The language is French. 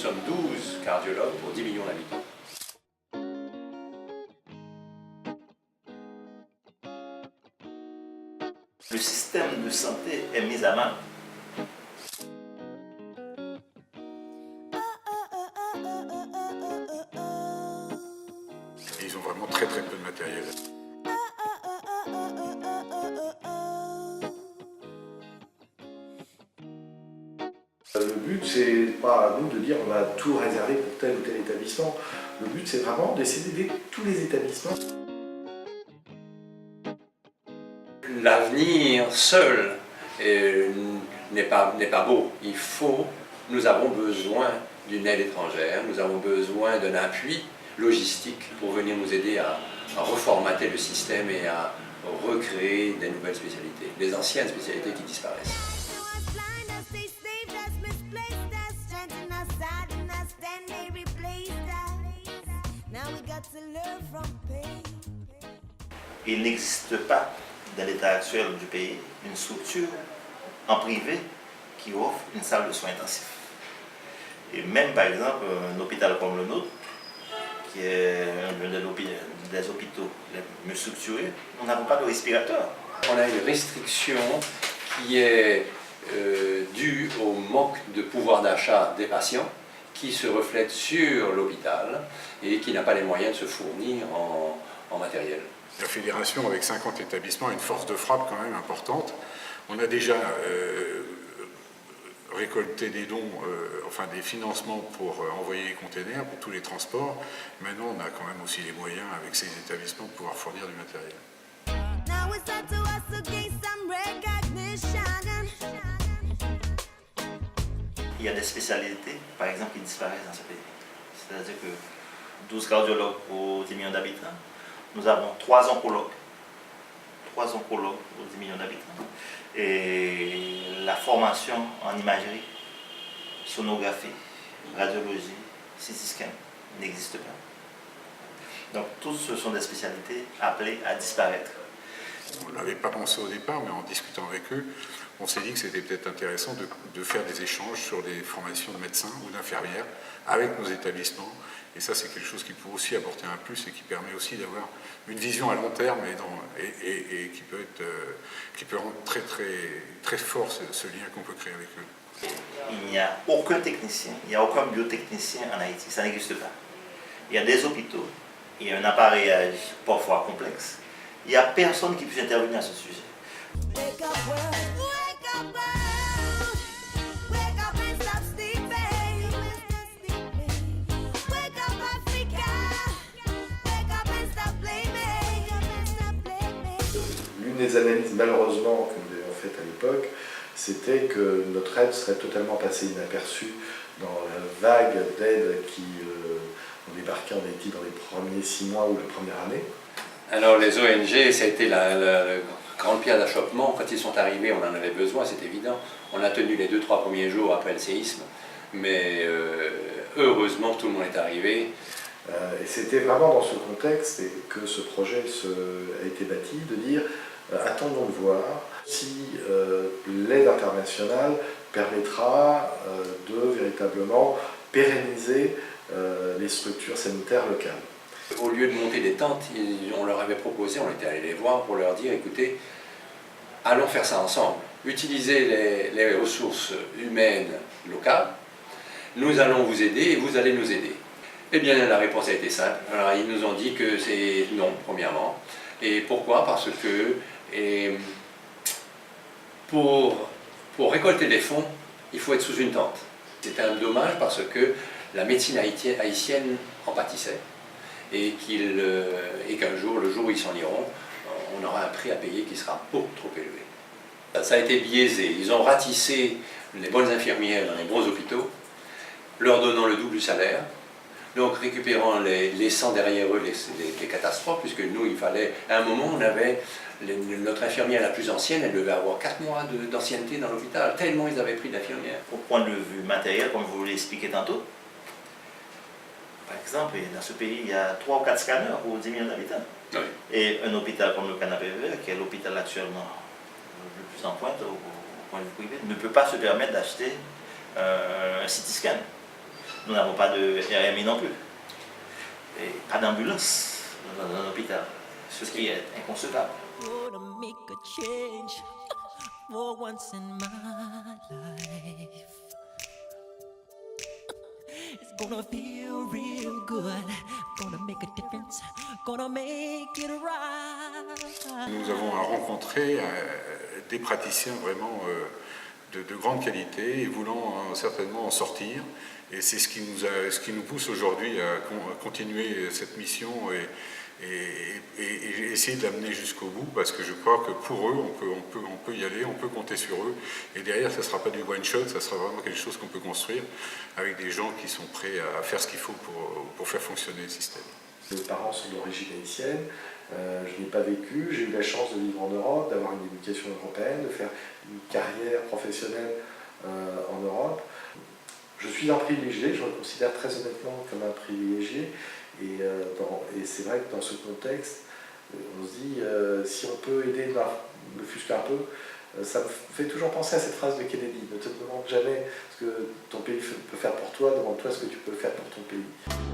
sommes 12 cardiologues pour 10 millions d'habitants. Le système de santé est mis à mal. Ils ont vraiment très peu de matériel. Le but, c'est pas à nous de dire on va tout réserver pour tel ou tel établissement. Le but, c'est vraiment d'essayer d'aider tous les établissements. L'avenir seul n'est pas beau. Nous avons besoin d'une aide étrangère, nous avons besoin d'un appui logistique pour venir nous aider à reformater le système et à recréer des nouvelles spécialités, des anciennes spécialités qui disparaissent. Il n'existe pas, dans l'état actuel du pays, une structure en privé qui offre une salle de soins intensifs. Et même par exemple, un hôpital comme le nôtre, qui est l'un des hôpitaux les mieux structurés, nous n'avons pas de respirateur. On a une restriction qui est due au manque de pouvoir d'achat des patients, qui se reflète sur l'hôpital et qui n'a pas les moyens de se fournir en matériel. La fédération, avec 50 établissements, a une force de frappe quand même importante. On a déjà récolté des dons, enfin des financements pour envoyer les containers, pour tous les transports. Maintenant, on a quand même aussi les moyens, avec ces établissements, de pouvoir fournir du matériel. Il y a des spécialités, par exemple, qui disparaissent dans ce pays. C'est-à-dire que 12 cardiologues pour 10 millions d'habitants, nous avons 3 oncologues. 3 oncologues pour 10 millions d'habitants. Et la formation en imagerie, sonographie, radiologie, CT scan n'existe pas. Donc, toutes ce sont des spécialités appelées à disparaître. On ne l'avait pas pensé au départ, mais en discutant avec eux, on s'est dit que c'était peut-être intéressant de faire des échanges sur des formations de médecins ou d'infirmières avec nos établissements. Et ça, c'est quelque chose qui peut aussi apporter un plus et qui permet aussi d'avoir une vision à long terme et qui peut rendre très fort ce lien qu'on peut créer avec eux. Il n'y a aucun technicien, il n'y a aucun biotechnicien en Haïti, ça n'existe pas. Il y a des hôpitaux, il y a un appareillage parfois complexe. Il n'y a personne qui puisse intervenir à ce sujet. L'une des analyses, malheureusement, que nous avions faites à l'époque, c'était que notre aide serait totalement passée inaperçue dans la vague d'aides qui ont débarqué en Haïti dans les premiers 6 mois ou la première année. Alors les ONG, ça a été la grande pierre d'achoppement. Quand ils sont arrivés, on en avait besoin, c'est évident. On a tenu les 2-3 premiers jours après le séisme, mais heureusement tout le monde est arrivé. Et c'était vraiment dans ce contexte que ce projet a été bâti, de dire attendons de voir si l'aide internationale permettra de véritablement pérenniser les structures sanitaires locales. Au lieu de monter des tentes, on leur avait proposé, on était allé les voir pour leur dire écoutez, allons faire ça ensemble, utilisez les ressources humaines locales, nous allons vous aider et vous allez nous aider. Eh bien la réponse a été simple, alors ils nous ont dit que c'est non, premièrement. Et pourquoi? Parce que pour récolter des fonds, il faut être sous une tente. C'était un dommage parce que la médecine haïtienne en pâtissait. Et qu'un jour, le jour où ils s'en iront, on aura un prix à payer qui sera beaucoup trop élevé. Ça a été biaisé. Ils ont ratissé les bonnes infirmières dans les bons hôpitaux, leur donnant le double du salaire, donc récupérant, laissant derrière eux les catastrophes, puisque nous, il fallait... À un moment, on avait notre infirmière la plus ancienne, elle devait avoir 4 mois d'ancienneté dans l'hôpital, tellement ils avaient pris d'infirmières. Au point de vue matériel, comme vous l'avez expliqué tantôt, par exemple, dans ce pays, il y a 3 ou 4 scanners pour 10 millions d'habitants. Oui. Et un hôpital comme le Canapé Vert, qui est l'hôpital actuellement le plus en pointe au point de vue privé, ne peut pas se permettre d'acheter un CT scan. Nous n'avons pas de RMI non plus. Et pas d'ambulance dans un hôpital. Ce qui est inconcevable. Gonna make a change for once in my life. It's gonna feel real good. Gonna make a difference. Gonna make it right. Nous avons rencontré des praticiens vraiment de grande qualité et voulant certainement en sortir. Et c'est ce qui nous pousse aujourd'hui à continuer cette mission et essayer de l'amener jusqu'au bout, parce que je crois que pour eux, on peut y aller, on peut compter sur eux. Et derrière, ça ne sera pas du one-shot, ça sera vraiment quelque chose qu'on peut construire avec des gens qui sont prêts à faire ce qu'il faut pour faire fonctionner le système. Mes parents sont d'origine haïtienne, je n'ai pas vécu, j'ai eu la chance de vivre en Europe, d'avoir une éducation européenne, de faire une carrière professionnelle en Europe. Je suis un privilégié, je me considère très honnêtement comme un privilégié, et c'est vrai que dans ce contexte, on se dit si on peut aider, ne fût-ce qu'un peu, ça me fait toujours penser à cette phrase de Kennedy, ne te demande jamais ce que ton pays peut faire pour toi, demande-toi ce que tu peux faire pour ton pays.